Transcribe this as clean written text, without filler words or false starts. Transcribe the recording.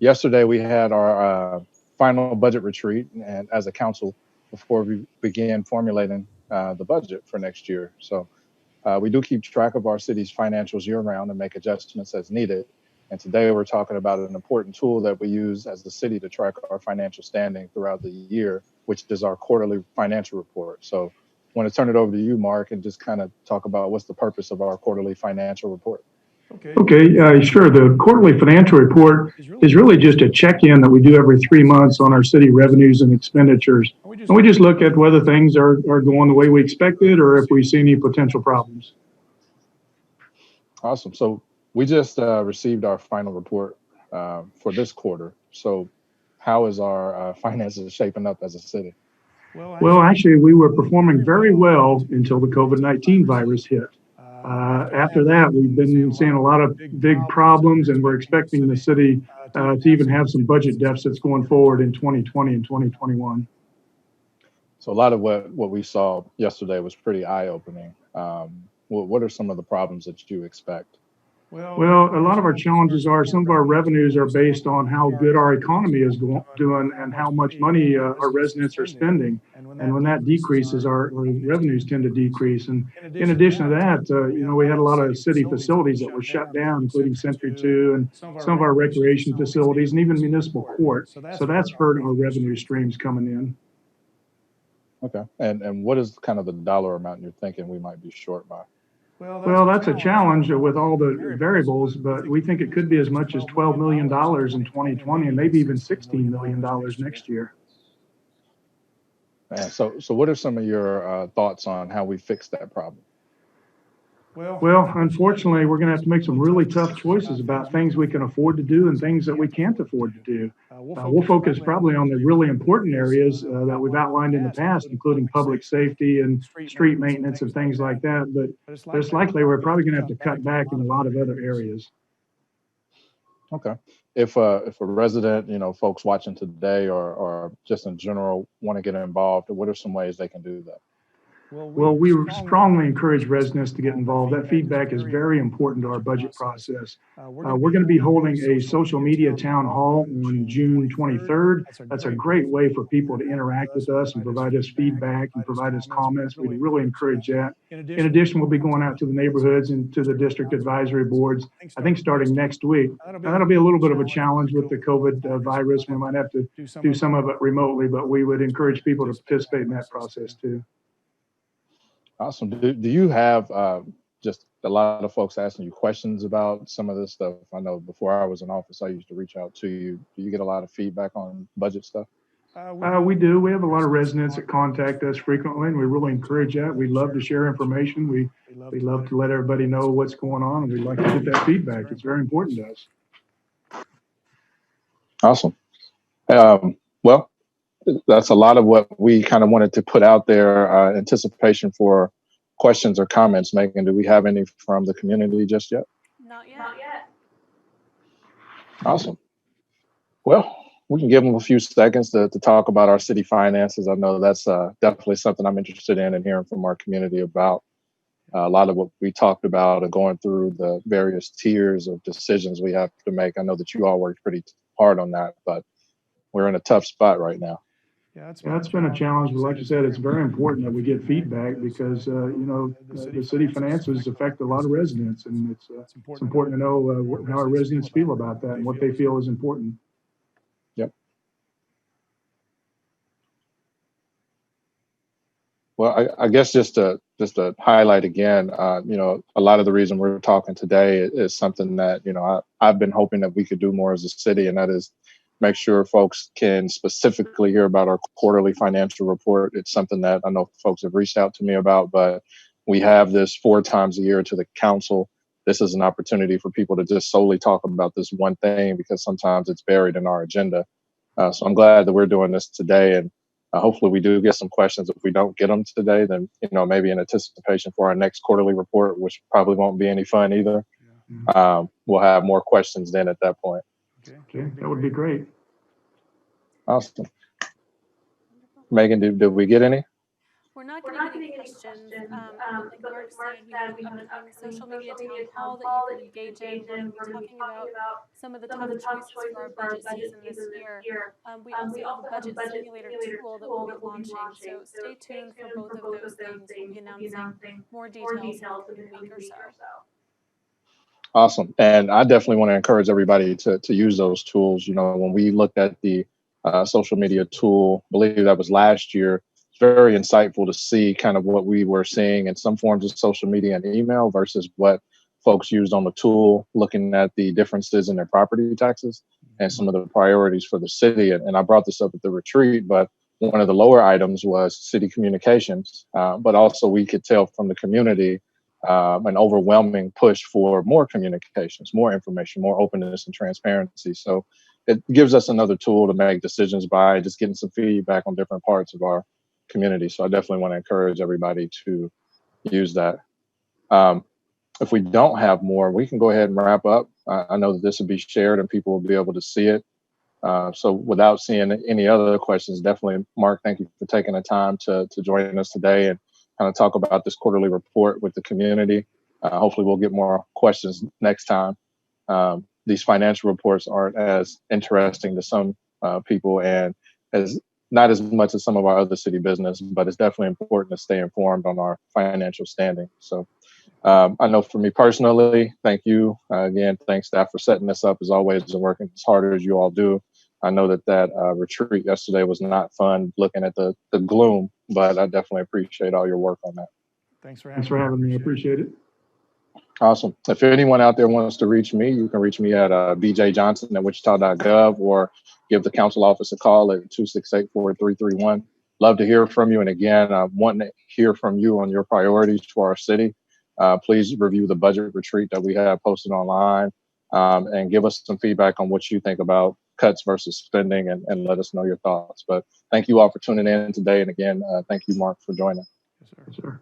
yesterday we had our final budget retreat, and as a council, before we began formulating the budget for next year. So we do keep track of our city's financials year round and make adjustments as needed. And today we're talking about an important tool that we use as the city to track our financial standing throughout the year, which is our quarterly financial report. So I want to turn it over to you, Mark, and just kind of talk about what's the purpose of our quarterly financial report. Okay, sure. The quarterly financial report is really just a check-in that we do every 3 months on our city revenues and expenditures. And we just look at whether things are going the way we expected or if we see any potential problems. Awesome. So we just received our final report for this quarter. So how is our finances shaping up as a city? Well, actually, we were performing very well until the COVID-19 virus hit. After that, we've been seeing a lot of big problems, and we're expecting the city to even have some budget deficits going forward in 2020 and 2021. So a lot of what we saw yesterday was pretty eye-opening. What are some of the problems that you expect? Well, a lot of our challenges are some of our revenues are based on how good our economy is doing and how much money our residents are spending. And when that decreases, our revenues tend to decrease. And in addition to that, we had a lot of city facilities that were shut down, including Century 2 and some of our recreation facilities and even municipal court. So that's hurt our revenue streams coming in. Okay. And what is kind of the dollar amount you're thinking we might be short by? Well, that's a challenge with all the variables, but we think it could be as much as $12 million in 2020 and maybe even $16 million next year. So what are some of your thoughts on how we fix that problem? Well, unfortunately, we're going to have to make some really tough choices about things we can afford to do and things that we can't afford to do. We'll focus probably on the really important areas that we've outlined in the past, including public safety and street maintenance and things like that. But it's likely we're probably going to have to cut back in a lot of other areas. Okay. If a resident, folks watching today or just in general want to get involved, what are some ways they can do that? Well, we strongly encourage residents to get involved. That feedback is very important to our budget process. We're going to be holding a social media town hall on June 23rd. That's a great way for people to interact with us and provide us feedback and provide us comments. We'd really encourage that. In addition, we'll be going out to the neighborhoods and to the district advisory boards, I think starting next week. Now, that'll be a little bit of a challenge with the COVID virus. We might have to do some of it remotely, but we would encourage people to participate in that process too. Awesome. Do you have just a lot of folks asking you questions about some of this stuff? I know before I was in office, I used to reach out to you. Do you get a lot of feedback on budget stuff? We do. We have a lot of residents that contact us frequently, and we really encourage that. We love to share information. We love to let everybody know what's going on, and we'd like to get that feedback. It's very important to us. Awesome. Well, that's a lot of what we kind of wanted to put out there. Anticipation for questions or comments. Megan, do we have any from the community just yet? Not yet. Awesome. Well, we can give them a few seconds to talk about our city finances. I know that's definitely something I'm interested in and hearing from our community about. A lot of what we talked about and going through the various tiers of decisions we have to make. I know that you all worked pretty hard on that, but we're in a tough spot right now. Yeah, it's been a challenge, but like you said, it's very important that we get feedback because, the city finances affect a lot of residents, and it's important to know how our residents feel about that and what they feel is important. Yep. Well, I guess just to highlight again, a lot of the reason we're talking today is something that, I've been hoping that we could do more as a city, and that is make sure folks can specifically hear about our quarterly financial report. It's something that I know folks have reached out to me about, but we have this 4 times a year to the council. This is an opportunity for people to just solely talk about this one thing because sometimes it's buried in our agenda. So I'm glad that we're doing this today, and hopefully we do get some questions. If we don't get them today, then maybe in anticipation for our next quarterly report, which probably won't be any fun either. We'll have more questions then at that point. Okay, that would be great. Awesome. Megan, did we get any? We're not getting any questions. Like Mark said, we have an upcoming social media town hall that you can engage in. We're going to be talking about some of the tough choices for our budget season this year. We also have a budget simulator tool that we'll be launching, so stay tuned for both of those things. We'll be announcing more details in the coming week or so. Awesome. And I definitely want to encourage everybody to use those tools. You know, when we looked at the social media tool, I believe that was last year, it's very insightful to see kind of what we were seeing in some forms of social media and email versus what folks used on the tool, looking at the differences in their property taxes and some of the priorities for the city. And I brought this up at the retreat, but one of the lower items was city communications, but also we could tell from the community an overwhelming push for more communications, more information, more openness and transparency. So it gives us another tool to make decisions by just getting some feedback on different parts of our community. So I definitely want to encourage everybody to use that. If we don't have more, we can go ahead and wrap up. I know that this will be shared and people will be able to see it. So without seeing any other questions, definitely, Mark, thank you for taking the time to join us today and kind of talk about this quarterly report with the community. Hopefully we'll get more questions next time. These financial reports aren't as interesting to some people and as not as much as some of our other city business, but it's definitely important to stay informed on our financial standing. So I know for me personally, thank you. Again, thanks staff for setting this up as always and working as hard as you all do. I know that retreat yesterday was not fun looking at the gloom, but I definitely appreciate all your work on that. Thanks for having me. I appreciate it. Awesome. If anyone out there wants to reach me, you can reach me at bjjohnson@wichita.gov or give the council office a call at 268-4331. Love to hear from you. And again, I want to hear from you on your priorities for our city. Please review the budget retreat that we have posted online and give us some feedback on what you think about cuts versus spending and let us know your thoughts. But thank you all for tuning in today. And again, thank you, Mark, for joining. Yes, sir.